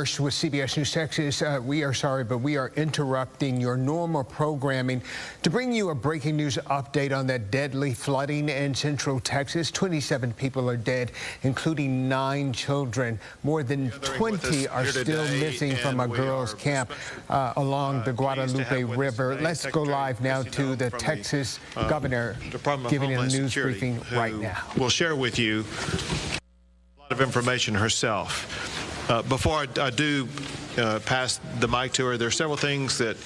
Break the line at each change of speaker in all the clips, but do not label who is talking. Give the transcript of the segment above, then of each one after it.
First, with CBS News Texas, we are sorry, but we are interrupting your normal programming to bring you a breaking news update on that deadly flooding in Central Texas. 27 people are dead, including 9 children. More than 20 are still missing from a girls' camp along the Guadalupe River. Let's go live now to the Texas governor giving a news briefing right now.
We'll share with you a lot of information herself. Before I do pass the mic to her, there are several things that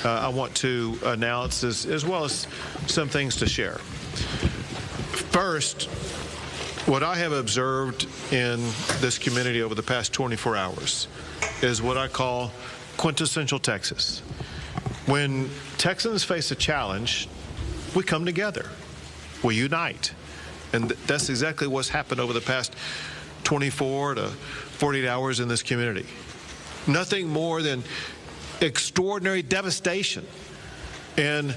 I want to announce as well as some things to share. First, what I have observed in this community over the past 24 hours is what I call quintessential Texas. When Texans face a challenge, we come together, we unite. And that's exactly what's happened over the past 24 to 48 hours in this community. Nothing more than extraordinary devastation. And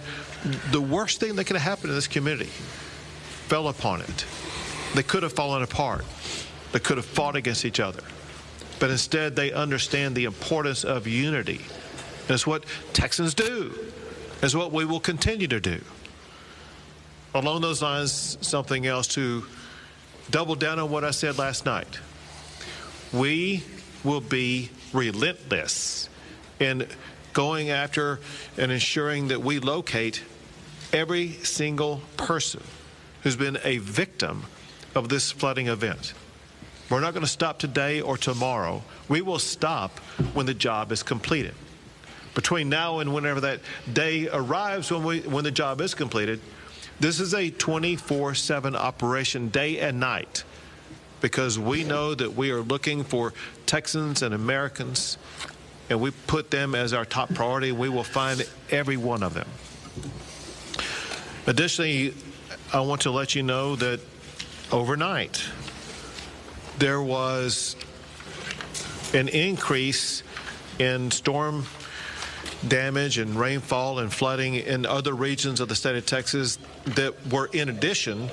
the worst thing that could have happened in this community fell upon it. They could have fallen apart. They could have fought against each other. But instead, they understand the importance of unity. And it's what Texans do. It's what we will continue to do. Along those lines, something else to double down on what I said last night. We will be relentless in going after and ensuring that we locate every single person who's been a victim of this flooding event. We're not going to stop today or tomorrow. We will stop when the job is completed. Between now and whenever that day arrives when the job is completed, this is a 24/7 operation, day and night, because we know that we are looking for Texans and Americans, and we put them as our top priority. We will find every one of them. Additionally, I want to let you know that overnight there was an increase in storm damage and rainfall and flooding in other regions of the state of Texas that were in addition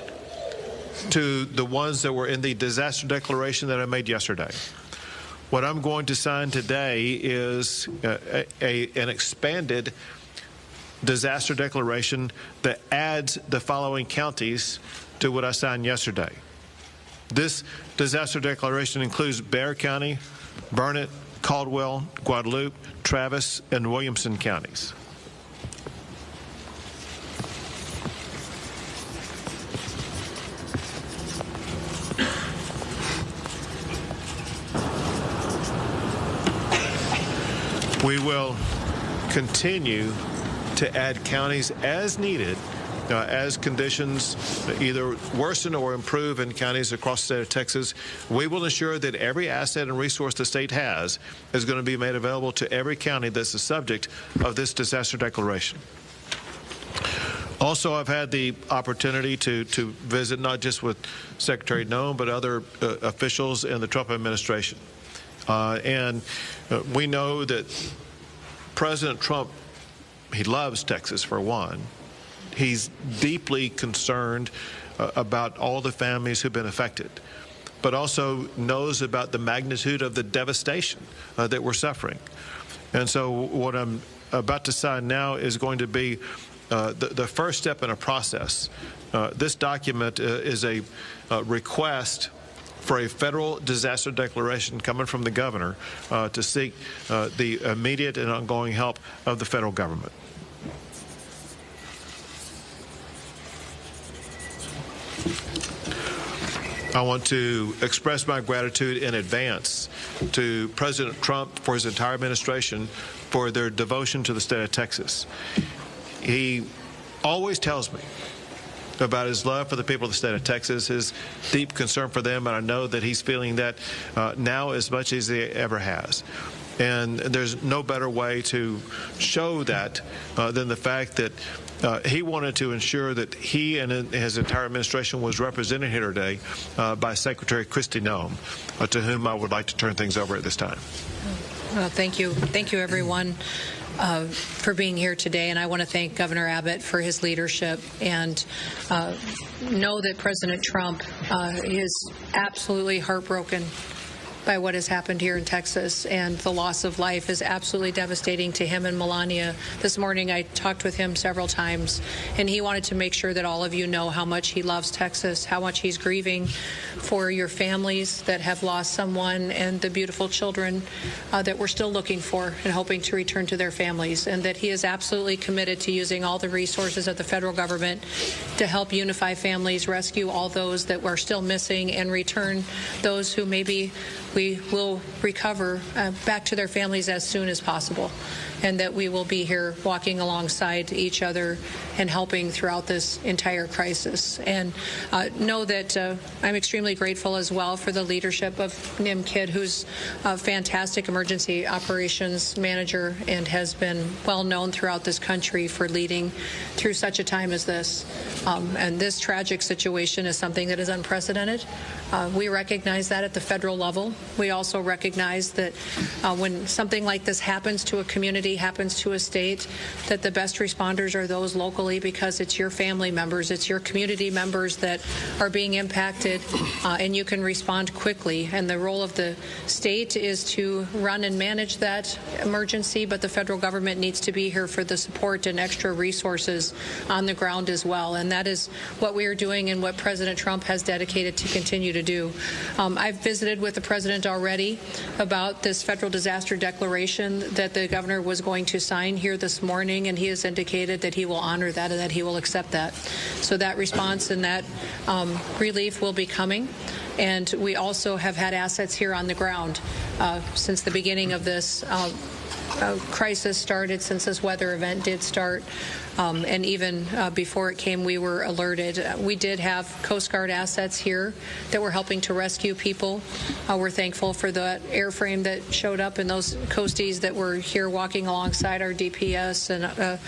to the ones that were in the disaster declaration that I made yesterday. What I'm going to sign today is an expanded disaster declaration that adds the following counties to what I signed yesterday. This disaster declaration includes Bexar County, Burnett, Caldwell, Guadalupe, Travis, and Williamson counties. We will continue to add counties as needed as conditions either worsen or improve in counties across the state of Texas. We will ensure that every asset and resource the state has is going to be made available to every county that's the subject of this disaster declaration. Also, I've had the opportunity to visit not just with Secretary Noem, but other officials in the Trump administration. We know that President Trump, he loves Texas for one. He's deeply concerned about all the families who've been affected, but also knows about the magnitude of the devastation that we're suffering. And so what I'm about to sign now is going to be the first step in a process. This document is a request for a federal disaster declaration coming from the governor to seek the immediate and ongoing help of the federal government. I want to express my gratitude in advance to President Trump for his entire administration for their devotion to the state of Texas. He always tells me about his love for the people of the state of Texas, his deep concern for them, and I know that he's feeling that now as much as he ever has. And there's no better way to show that than the fact that he wanted to ensure that he and his entire administration was represented here today by Secretary Christy Noem, to whom I would like to turn things over at this time.
Well, thank you. Thank you, everyone, for being here today. And I want to thank Governor Abbott for his leadership, and know that President Trump is absolutely heartbroken by what has happened here in Texas, and the loss of life is absolutely devastating to him and Melania. This morning I talked with him several times, and he wanted to make sure that all of you know how much he loves Texas, how much he's grieving for your families that have lost someone, and the beautiful children that we're still looking for and hoping to return to their families, and that he is absolutely committed to using all the resources of the federal government to help unify families, rescue all those that were still missing, and return those who maybe we will recover back to their families as soon as possible, and that we will be here walking alongside each other and helping throughout this entire crisis. And know that I'm extremely grateful as well for the leadership of Nimid, who's a fantastic emergency operations manager and has been well known throughout this country for leading through such a time as this. And this tragic situation is something that is unprecedented. We recognize that at the federal level. We also recognize that when something like this happens to a community, happens to a state, that the best responders are those locally, because it's your family members, it's your community members that are being impacted, and you can respond quickly. And the role of the state is to run and manage that emergency, but the federal government needs to be here for the support and extra resources on the ground as well. And that is what we are doing and what President Trump has dedicated to continue to do. I've visited with the president already about this federal disaster declaration that the governor was going to sign here this morning, and he has indicated that he will honor that and that he will accept that. So that response and that relief will be coming. And we also have had assets here on the ground since the beginning of this crisis started, since this weather event did start. And even before it came, we were alerted. We did have Coast Guard assets here that were helping to rescue people. We're thankful for the airframe that showed up and those coasties that were here walking alongside our DPS, and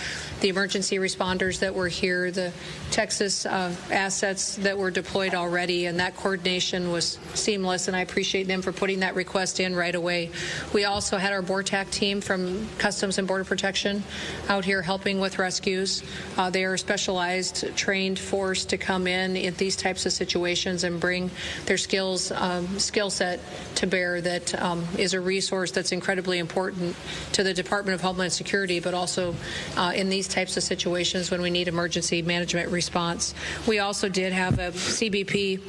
the emergency responders that were here, the Texas assets that were deployed already, and that coordination was seamless, and I appreciate them for putting that request in right away. We also had our BORTAC team from Customs and Border Protection out here helping with rescue. They are a specialized, trained force to come in these types of situations and bring their skill set to bear. That is a resource that's incredibly important to the Department of Homeland Security, but also in these types of situations when we need emergency management response. We also did have a CBP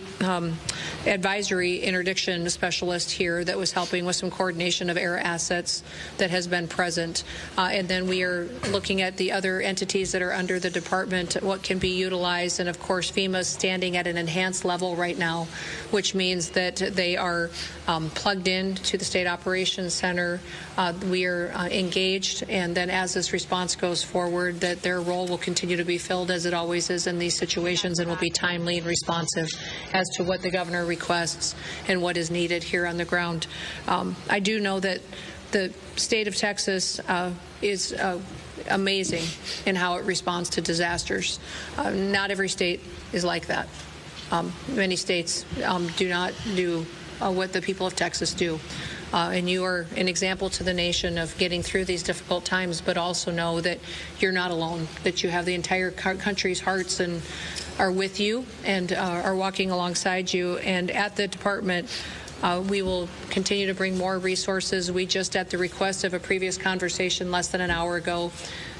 advisory interdiction specialist here that was helping with some coordination of air assets that has been present. And then we are looking at the other entities that are under the department, what can be utilized, and of course FEMA is standing at an enhanced level right now, which means that they are plugged in to the State Operations Center. We are engaged, and then as this response goes forward, that their role will continue to be filled as it always is in these situations, and will be timely and responsive as to what the governor requests and what is needed here on the ground. I do know that the state of Texas is amazing in how it responds to disasters. Not every state is like that. Many states do not do what the people of Texas do. And you are an example to the nation of getting through these difficult times, but also know that you're not alone, that you have the entire country's hearts and are with you and are walking alongside you. And at the department, we will continue to bring more resources. We just, at the request of a previous conversation less than an hour ago,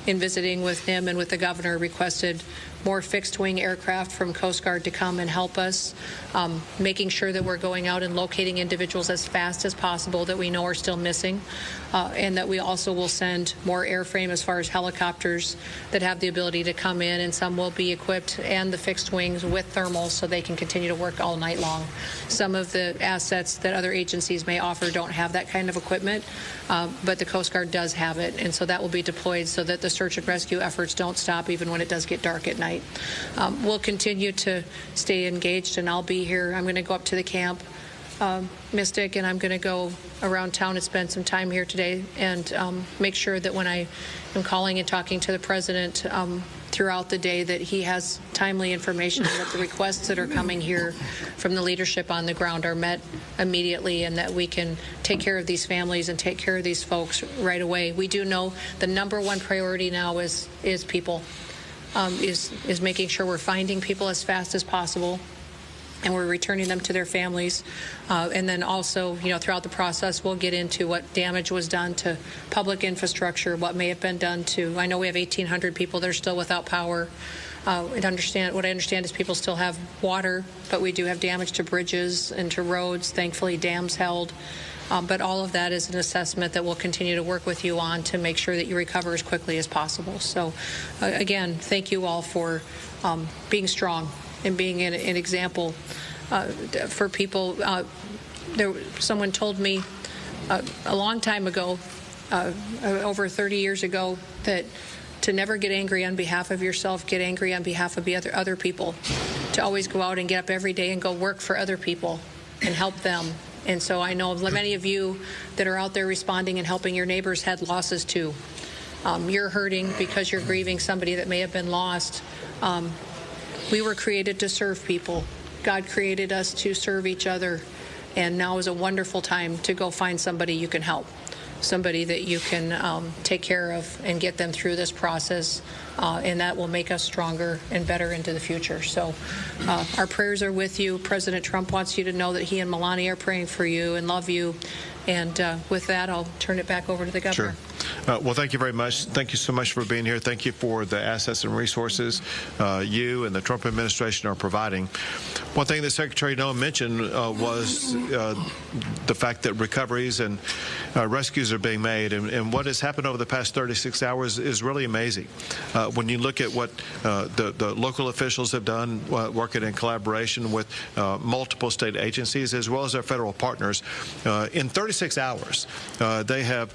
in visiting with him and with the governor, requested more fixed-wing aircraft from Coast Guard to come and help us, making sure that we're going out and locating individuals as fast as possible that we know are still missing, and that we also will send more airframe as far as helicopters that have the ability to come in, and some will be equipped, and the fixed wings with thermals so they can continue to work all night long. Some of the assets that other agencies may offer don't have that kind of equipment, but the Coast Guard does have it, and so that will be deployed so that the search and rescue efforts don't stop even when it does get dark at night. We'll continue to stay engaged, and I'll be here. I'm going to go up to the camp, Mystic, and I'm going to go around town and spend some time here today and make sure that when I am calling and talking to the president throughout the day, that he has timely information, and that the requests that are coming here from the leadership on the ground are met immediately, and that we can take care of these families and take care of these folks right away. We do know the #1 priority now is people, is making sure we're finding people as fast as possible, and we're returning them to their families. And then also, throughout the process, we'll get into what damage was done to public infrastructure, what may have been done to, I know we have 1,800 people that are still without power. What I understand is people still have water, but we do have damage to bridges and to roads. Thankfully, dams held. But all of that is an assessment that we'll continue to work with you on to make sure that you recover as quickly as possible. So, again, thank you all for being strong and being an example for people. Someone told me a long time ago, over 30 years ago, that to never get angry on behalf of yourself, get angry on behalf of other people, to always go out and get up every day and go work for other people and help them. And so I know many of you that are out there responding and helping your neighbors had losses too. You're hurting because you're grieving somebody that may have been lost. We were created to serve people. God created us to serve each other. And now is a wonderful time to go find somebody you can help, somebody that you can take care of and get them through this process. And that will make us stronger and better into the future. So our prayers are with you. President Trump wants you to know that he and Melania are praying for you and love you. And with that, I'll turn it back over to the governor.
Sure. Well, thank you very much. Thank you so much for being here. Thank you for the assets and resources you and the Trump administration are providing. One thing that Secretary Noem mentioned was the fact that recoveries and rescues are being made. And what has happened over the past 36 hours is really amazing. When you look at what the local officials have done, working in collaboration with multiple state agencies as well as our federal partners, in 36 hours, they have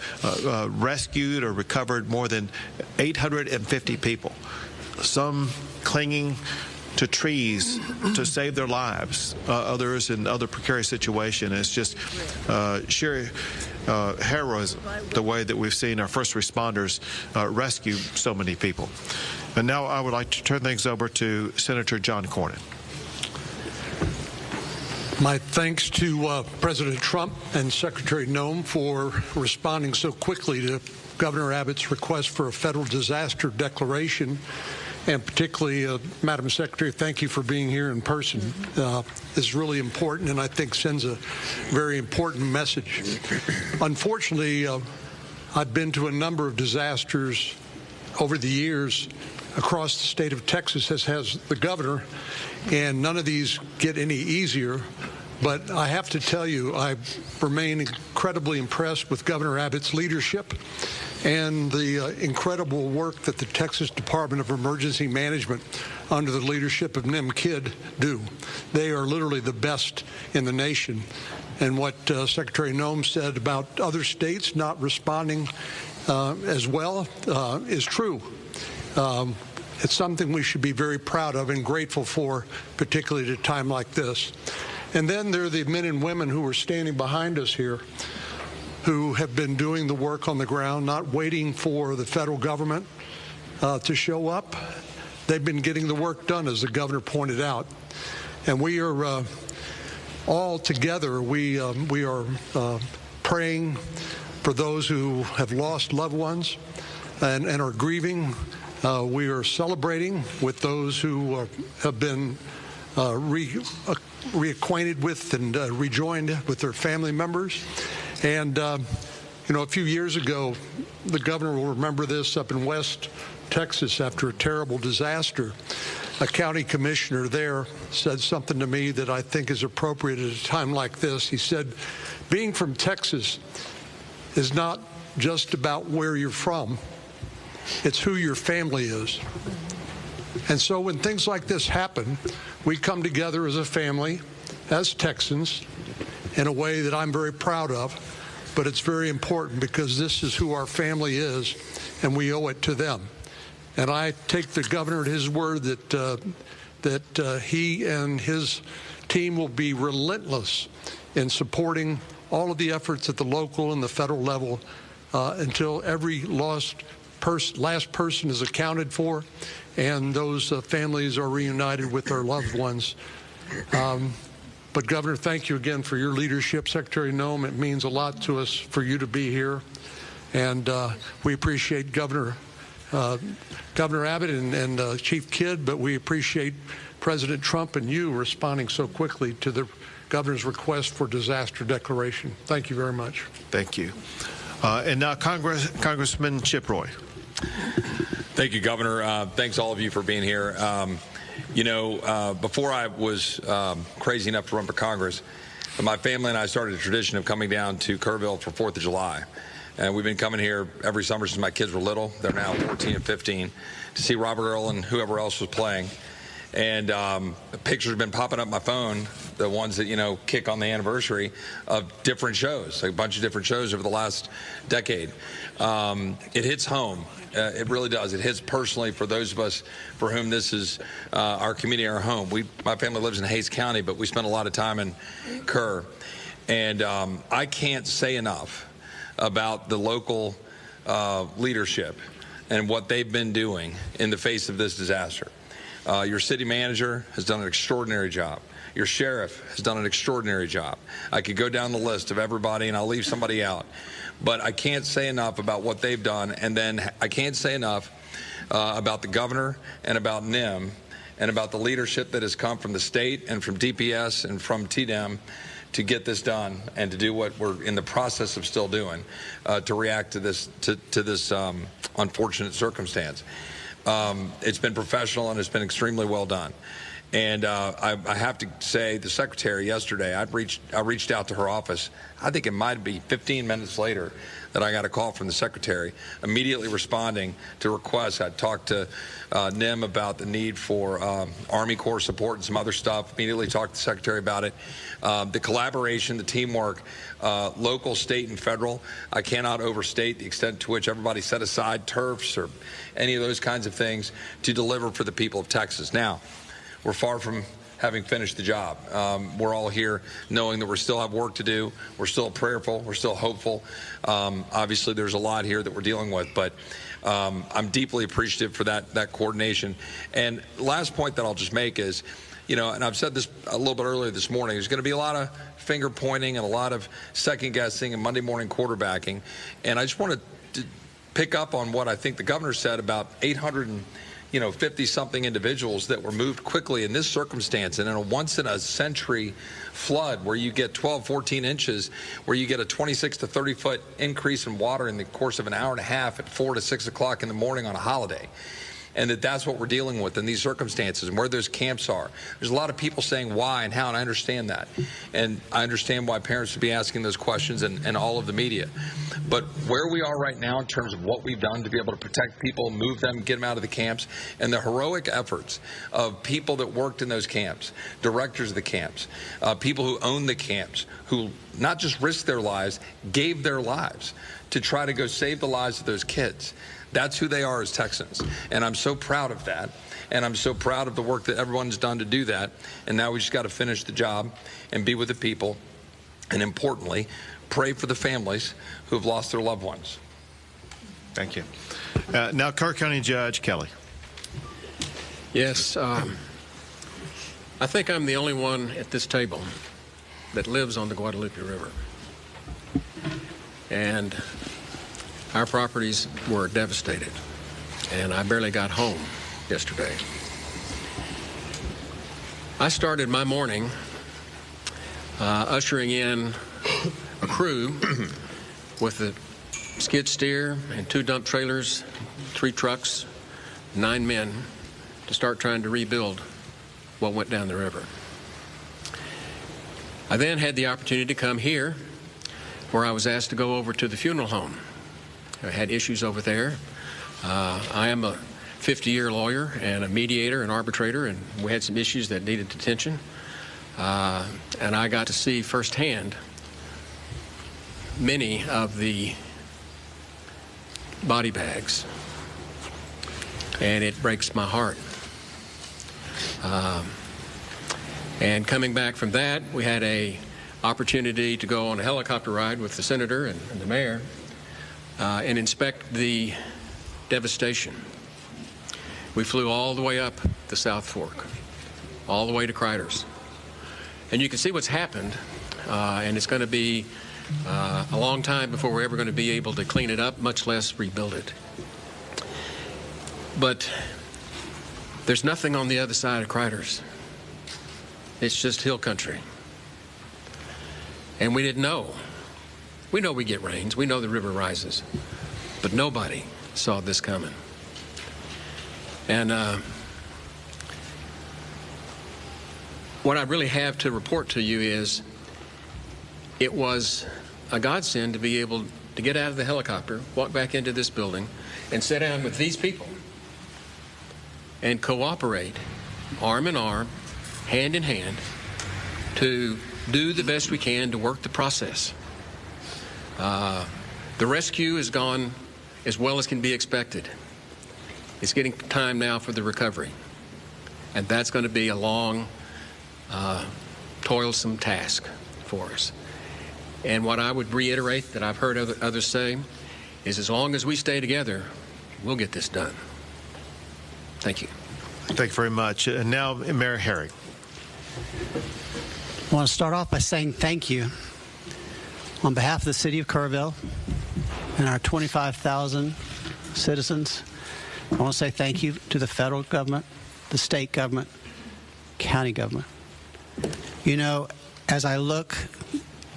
rescued or recovered more than 850 people, some clinging to trees to save their lives, others in other precarious situations. It's just sheer heroism, the way that we've seen our first responders rescue so many people. And now I would like to turn things over to Senator John Cornett.
My thanks to President Trump and Secretary Noem for responding so quickly to Governor Abbott's request for a federal disaster declaration. And particularly, Madam Secretary, thank you for being here in person. It's really important, and I think sends a very important message. Unfortunately, I've been to a number of disasters over the years across the state of Texas, as has the governor, and none of these get any easier. But I have to tell you, I remain incredibly impressed with Governor Abbott's leadership and the incredible work that the Texas Department of Emergency Management under the leadership of Nimid do. They are literally the best in the nation. And what Secretary Noem said about other states not responding as well is true. It's something we should be very proud of and grateful for, particularly at a time like this. And then there are the men and women who are standing behind us here, who have been doing the work on the ground, not waiting for the federal government to show up. They've been getting the work done, as the governor pointed out. And we are all together, we are praying for those who have lost loved ones and are grieving. We are celebrating with those who have been reacquainted with and rejoined with their family members. And, you know, a few years ago, the governor will remember this, up in West Texas after a terrible disaster. A county commissioner there said something to me that I think is appropriate at a time like this. He said, being from Texas is not just about where you're from, it's who your family is. And so when things like this happen, we come together as a family, as Texans, in a way that I'm very proud of. But it's very important because this is who our family is, and we owe it to them. And I take the governor at his word that he and his team will be relentless in supporting all of the efforts at the local and the federal level until every last person is accounted for and those families are reunited with their loved ones. But, Governor, thank you again for your leadership. Secretary Noem, it means a lot to us for you to be here. And we appreciate Governor Abbott and Chief Kidd, but we appreciate President Trump and you responding so quickly to the governor's request for disaster declaration. Thank you very much.
Thank you. And now Congressman Chip Roy.
Thank you, Governor. Thanks all of you for being here. Before I was crazy enough to run for Congress, my family and I started a tradition of coming down to Kerrville for 4th of July. And we've been coming here every summer since my kids were little. They're now 14 and 15 to see Robert Earl and whoever else was playing. And pictures have been popping up my phone, the ones that, kick on the anniversary of different shows, a bunch of different shows over the last decade. It hits home. It really does. It hits personally for those of us for whom this is our community, our home. My family lives in Hays County, but we spend a lot of time in Kerr. And I can't say enough about the local leadership and what they've been doing in the face of this disaster. Your city manager has done an extraordinary job. Your sheriff has done an extraordinary job. I could go down the list of everybody, and I'll leave somebody out. But I can't say enough about what they've done, and then I can't say enough about the governor and about NIM and about the leadership that has come from the state and from DPS and from TDEM to get this done and to do what we're in the process of still doing to react to this unfortunate circumstance. It's been professional and it's been extremely well done. And I have to say, the secretary yesterday, I reached out to her office. I think it might be 15 minutes later that I got a call from the secretary, immediately responding to requests. I talked to NIM about the need for Army Corps support and some other stuff. Immediately talked to the secretary about it. The collaboration, the teamwork, local, state, and federal. I cannot overstate the extent to which everybody set aside turfs or any of those kinds of things to deliver for the people of Texas. Now, we're far from having finished the job. We're all here knowing that we still have work to do. We're still prayerful. We're still hopeful. Obviously, there's a lot here that we're dealing with, but I'm deeply appreciative for that coordination. And last point that I'll just make is, and I've said this a little bit earlier this morning, there's going to be a lot of finger pointing and a lot of second guessing and Monday morning quarterbacking. And I just want to pick up on what I think the governor said about 50-something individuals that were moved quickly in this circumstance, and in a once-in-a-century flood where you get 12, 14 inches, where you get a 26 to 30-foot increase in water in the course of an hour and a half at 4 to 6 o'clock in the morning on a holiday. And that's what we're dealing with in these circumstances and where those camps are. There's a lot of people saying why and how, and I understand that. And I understand why parents would be asking those questions and all of the media. But where we are right now in terms of what we've done to be able to protect people, move them, get them out of the camps, and the heroic efforts of people that worked in those camps, directors of the camps, people who own the camps, who not just risked their lives, gave their lives to try to go save the lives of those kids. That's who they are as Texans. And I'm so proud of that. And I'm so proud of the work that everyone's done to do that. And now we just got to finish the job and be with the people. And importantly, pray for the families who have lost their loved ones.
Thank you. Now, Kerr County Judge Kelly.
Yes. I think I'm the only one at this table that lives on the Guadalupe River. And our properties were devastated, and I barely got home yesterday. I started my morning ushering in a crew with a skid steer and 2 dump trailers, 3 trucks, 9 men to start trying to rebuild what went down the river. I then had the opportunity to come here, where I was asked to go over to the funeral home. I had issues over there. I am a 50-year lawyer and a mediator and arbitrator, and we had some issues that needed attention. And I got to see firsthand many of the body bags, and it breaks my heart. And coming back from that, we had an opportunity to go on a helicopter ride with the senator and the mayor and inspect the devastation. We flew all the way up the South Fork, all the way to Criders. And you can see what's happened, and it's going to be a long time before we're ever going to be able to clean it up, much less rebuild it. But there's nothing on the other side of Criders. It's just hill country. And we didn't know. We know we get rains. We know the river rises. But nobody saw this coming. And what I really have to report to you is it was a godsend to be able to get out of the helicopter, walk back into this building, and sit down with these people and cooperate, arm in arm, hand in hand, to do the best we can to work the process. The rescue has gone as well as can be expected. It's getting time now for the recovery. And that's going to be a long, toilsome task for us. And what I would reiterate that I've heard others say is as long as we stay together, we'll get this done. Thank you.
Thank you very much. And now, Mayor Herrick.
I want to start off by saying thank you on behalf of the city of Kerrville and our 25,000 citizens. I want to say thank you to the federal government, the state government, county government. You know, as I look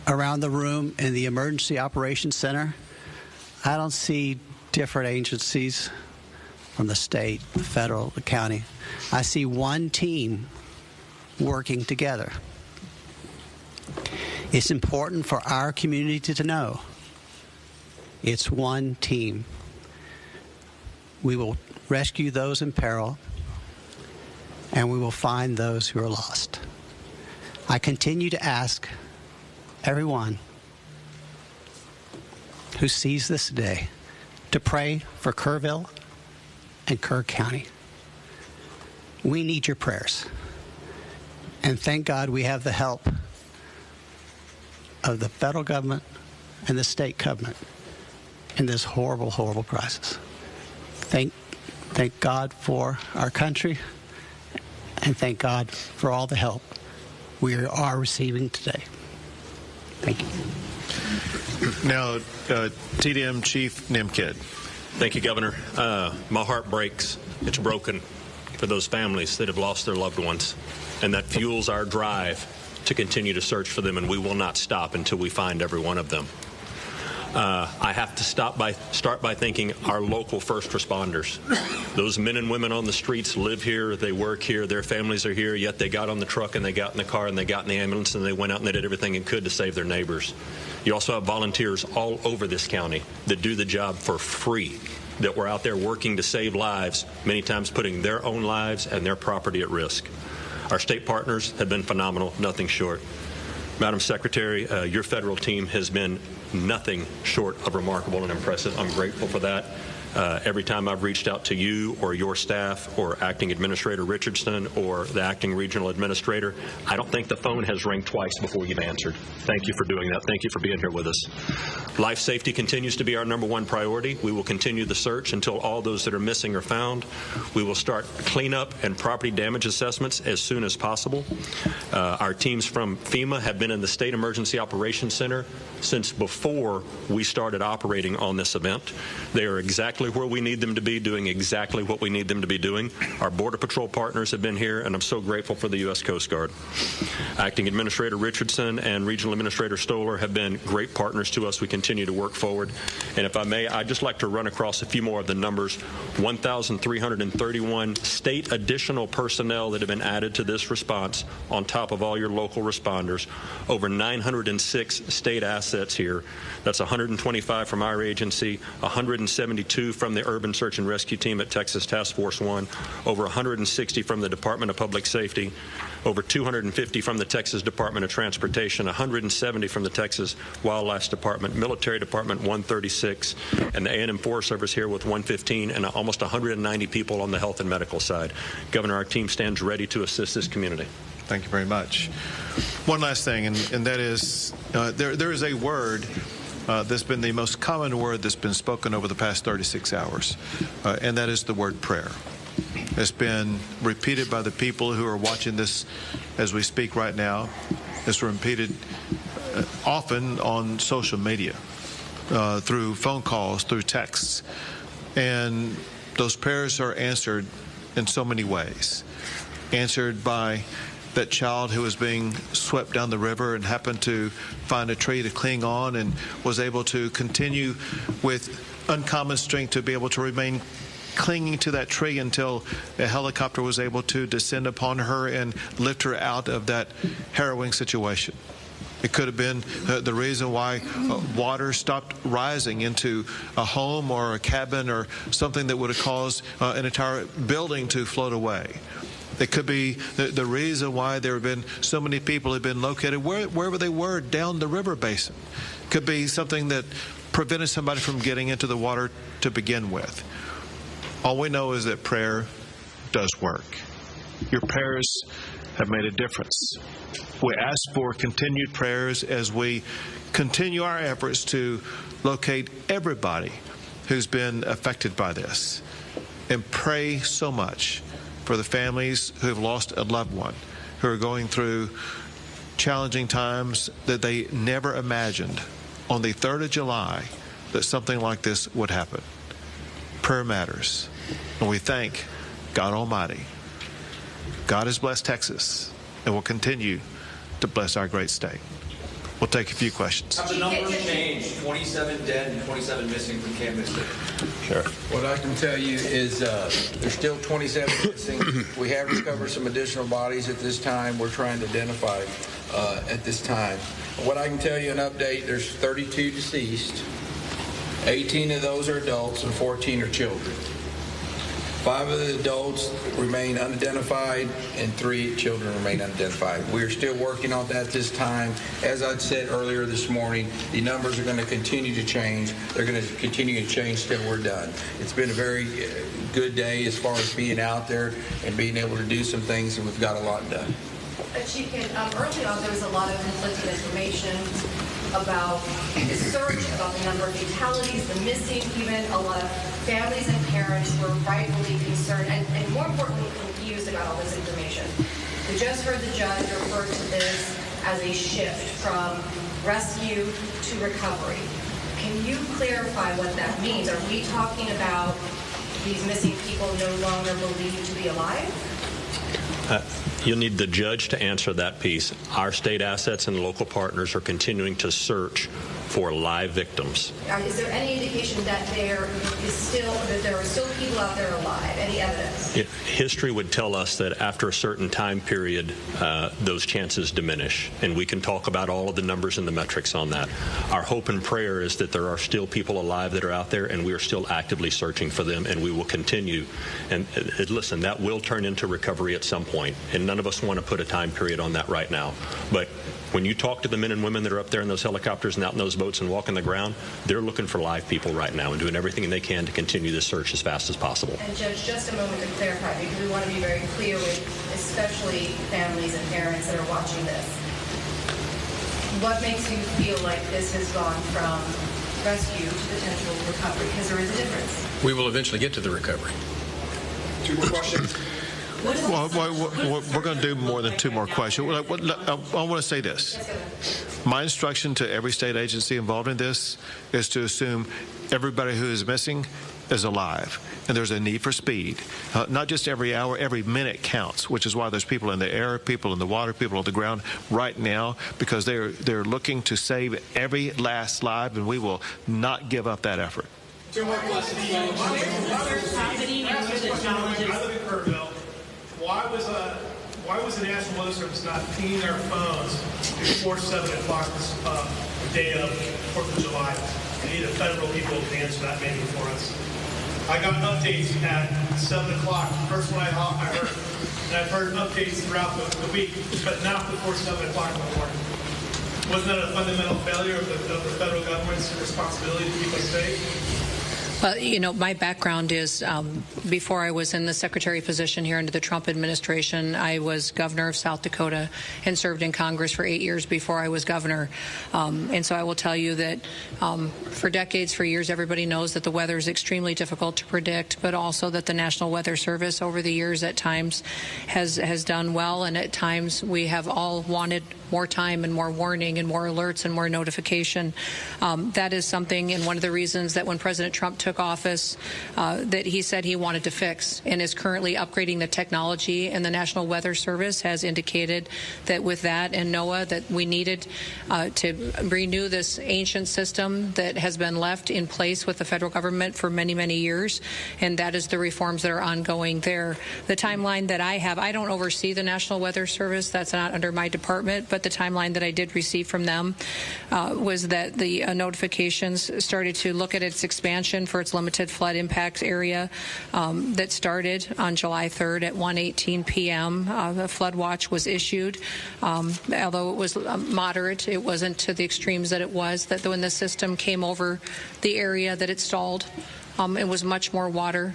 around the room in the Emergency Operations Center, I don't see different agencies from the state, the federal, the county. I see one team working together. It's important for our community to know it's one team. We will rescue those in peril, and we will find those who are lost. I continue to ask everyone who sees this today to pray for Kerrville and Kerr County. We need your prayers. And thank God we have the help of the federal government and the state government in this horrible, horrible crisis. Thank God for our country, and thank God for all the help we are receiving today. Thank you.
Now, TDM Chief Nimid.
Thank you, Governor. My heart breaks. It's broken for those families that have lost their loved ones, and that fuels our drive to continue to search for them, and we will not stop until we find every one of them. I have to start by thanking our local first responders. Those men and women on the streets live here, they work here, their families are here, yet they got on the truck and they got in the car and they got in the ambulance and they went out and they did everything they could to save their neighbors. You also have volunteers all over this county that do the job for free, that were out there working to save lives, many times putting their own lives and their property at risk. Our state partners have been phenomenal, nothing short. Madam Secretary, your federal team has been nothing short of remarkable and impressive. I'm grateful for that. Every time I've reached out to you or your staff or Acting Administrator Richardson or the Acting Regional Administrator, I don't think the phone has rang twice before you've answered. Thank you for doing that. Thank you for being here with us. Life safety continues to be our #1 priority. We will continue the search until all those that are missing are found. We will start cleanup and property damage assessments as soon as possible. Our teams from FEMA have been in the State Emergency Operations Center since before we started operating on this event. They are exactly where we need them to be, doing exactly what we need them to be doing. Our Border Patrol partners have been here, and I'm so grateful for the U.S. Coast Guard. Acting Administrator Richardson and Regional Administrator Stoller have been great partners to us. We continue to work forward. And if I may, I'd just like to run across a few more of the numbers. 1,331 state additional personnel that have been added to this response on top of all your local responders. Over 906 state assets here. That's 125 from our agency, 172 from the Urban Search and Rescue Team at Texas Task Force 1, over 160 from the Department of Public Safety, over 250 from the Texas Department of Transportation, 170 from the Texas Wildlife Department, Military Department 136, and the A&M Forest Service here with 115, and almost 190 people on the health and medical side. Governor, our team stands ready to assist this community.
Thank you very much. One last thing, and that is there is a word that's been the most common word that's been spoken over the past 36 hours, and that is the word prayer. It's been repeated by the people who are watching this as we speak right now. It's repeated often on social media, through phone calls, through texts, and those prayers are answered in so many ways. Answered by that child who was being swept down the river and happened to find a tree to cling on and was able to continue with uncommon strength to be able to remain clinging to that tree until a helicopter was able to descend upon her and lift her out of that harrowing situation. It could have been the reason why water stopped rising into a home or a cabin or something that would have caused an entire building to float away. It could be the reason why there have been so many people who have been located wherever they were down the river basin. It could be something that prevented somebody from getting into the water to begin with. All we know is that prayer does work. Your prayers have made a difference. We ask for continued prayers as we continue our efforts to locate everybody who's been affected by this. And pray so much for the families who have lost a loved one, who are going through challenging times that they never imagined on the 3rd of July that something like this would happen. Prayer matters. And we thank God Almighty. God has blessed Texas and will continue to bless our great state. We'll take a few questions.
Have the numbers changed? 27 dead and 27 missing from Camp Mystic.
Sure.
What I can tell you is there's still 27 missing. We have recovered some additional bodies at this time. We're trying to identify at this time. What I can tell you, an update, there's 32 deceased. 18 of those are adults and 14 are children. 5 of the adults remain unidentified and 3 children remain unidentified. We are still working on that this time. As I said earlier this morning, the numbers are going to continue to change. They're going to continue to change till we're done. It's been a very good day as far as being out there and being able to do some things, and we've got a lot done.
Chief, early on there was a lot of conflicting information about the search, about the number of fatalities, the missing, even a lot of families and parents were rightfully concerned and more importantly confused about all this information. We just heard the judge refer to this as a shift from rescue to recovery. Can you clarify what that means? Are we talking about these missing people no longer believed to be alive?
You'll need the judge to answer that piece. Our state assets and local partners are continuing to search for live victims.
Is there any indication that there are still people out there alive? Any evidence?
History would tell us that after a certain time period, those chances diminish, and we can talk about all of the numbers and the metrics on that. Our hope and prayer is that there are still people alive that are out there, and we are still actively searching for them, and we will continue. And listen, that will turn into recovery at some point, and none of us want to put a time period on that right now. But when you talk to the men and women that are up there in those helicopters and out in those boats and walking the ground, they're looking for live people right now and doing everything they can to continue this search as fast as possible.
And Judge, just a moment to clarify, because we want to be very clear with especially families and parents that are watching this. What makes you feel like this has gone from rescue to potential recovery? Because there is a difference.
We will eventually get to the recovery.
2 more questions.
Well, we're going to do more than 2 more questions. I want to say this. My instruction to every state agency involved in this is to assume everybody who is missing is alive. And there's a need for speed. Not just every hour, every minute counts, which is why there's people in the air, people in the water, people on the ground right now, because they're looking to save every last life, and we will not give up that effort.
2 more questions.
Why was the National Weather Service not pinging our phones before 7 o'clock this day of 4th of July? We need the federal people to answer that maybe for us. I got updates at 7 o'clock. First one I heard. And I've heard updates throughout the week, but not before 7 o'clock in the morning. Wasn't that a fundamental failure of the federal government's responsibility to keep us safe?
My background is before I was in the secretary position here under the Trump administration, I was governor of South Dakota and served in Congress for 8 years before I was governor. And so I will tell you that for decades, for years, everybody knows that the weather is extremely difficult to predict, but also that the National Weather Service over the years at times has done well, and at times we have all wanted more time and more warning and more alerts and more notification. That is something, and one of the reasons that when President Trump took office, that he said he wanted wanted to fix, and is currently upgrading the technology. And the National Weather Service has indicated that with that and NOAA that we needed to renew this ancient system that has been left in place with the federal government for many, many years, and that is the reforms that are ongoing there. The timeline that I have, I don't oversee the National Weather Service. That's not under my department, but the timeline that I did receive from them was that the notifications started to look at its expansion for its limited flood impact area that started on July 3rd at 1:18 p.m. The flood watch was issued. Although it was moderate, it wasn't to the extremes that it was, that when the system came over the area that it stalled, it was much more water,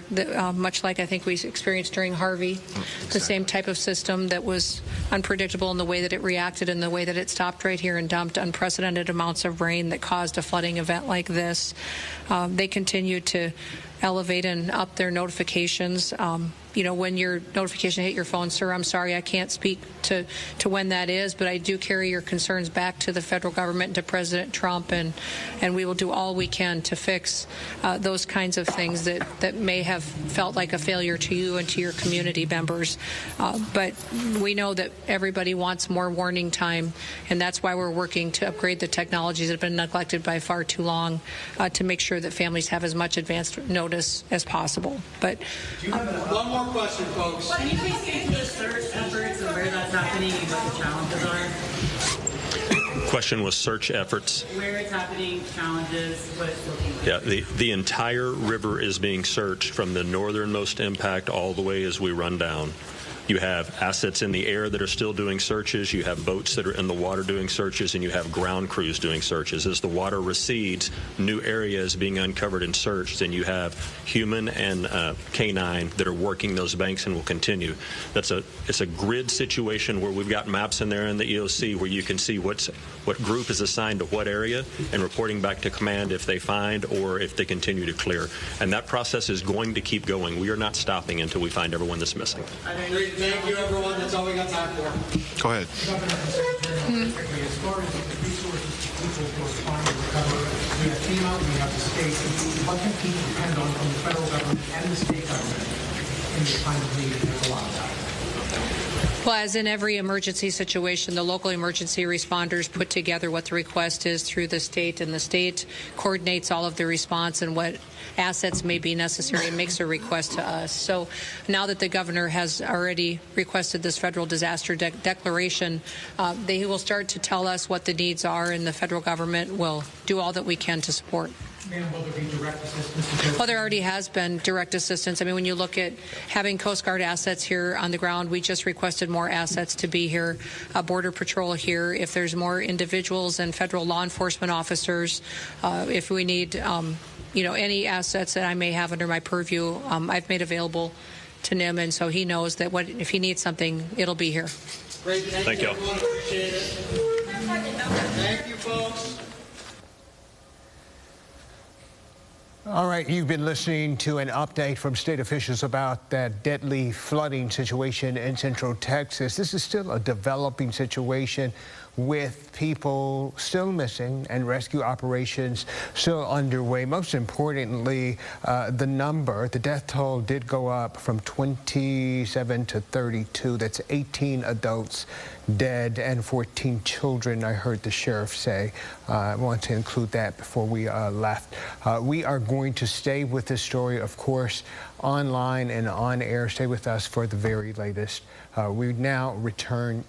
much like I think we experienced during Harvey. Exactly. The same type of system that was unpredictable in the way that it reacted and the way that it stopped right here and dumped unprecedented amounts of rain that caused a flooding event like this. They continue to elevate and up their notifications. You know, when your notification hit your phone, sir, I'm sorry, I can't speak to when that is, but I do carry your concerns back to the federal government and to President Trump, and we will do all we can to fix those kinds of things that may have felt like a failure to you and to your community members. But we know that everybody wants more warning time, and that's why we're working to upgrade the technologies that have been neglected by far too long to make sure that families have as much advanced notice as possible. But
one more question, folks. Can you please speak to the search efforts and where that's happening and what the challenges are?
Question was search efforts.
Where it's happening, challenges, what it's looking like.
Yeah, the entire river is being searched from the northernmost impact all the way as we run down. You have assets in the air that are still doing searches. You have boats that are in the water doing searches, and you have ground crews doing searches. As the water recedes, new areas being uncovered and searched, and you have human and canine that are working those banks and will continue. It's a grid situation where we've got maps in there in the EOC where you can see what group is assigned to what area and reporting back to command if they find or if they continue to clear. And that process is going to keep going. We are not stopping until we find everyone that's missing.
Thank you, everyone. That's all we got time for.
Go ahead.
As far as the resources people to respond to recover, we have FEMA, we have the state. What can people depend on from the federal government and the state government in this kind of need? There's a lot of that.
Well, as in every emergency situation, the local emergency responders put together what the request is through the state, and the state coordinates all of the response and what assets may be necessary and makes a request to us. So now that the governor has already requested this federal disaster declaration, they will start to tell us what the needs are, and the federal government will do all that we can to support.
And will there be direct assistance?
Well, there already has been direct assistance. I mean, when you look at having Coast Guard assets here on the ground, we just requested more assets to be here, Border Patrol here. If there's more individuals and federal law enforcement officers, if we need, you know, any assets that I may have under my purview, I've made available to Nim, and so he knows that if he needs something, it'll be here.
Great.
Thank you.
Everyone. Appreciate it. Thank you, folks.
All right, you've been listening to an update from state officials about that deadly flooding situation in Central Texas. This is still a developing situation with people still missing and rescue operations still underway. Most importantly, the death toll did go up from 27 to 32. That's 18 adults dead and 14 children, I heard the sheriff say. I want to include that before we left. We are going to stay with this story, of course, online and on air. Stay with us for the very latest. We now return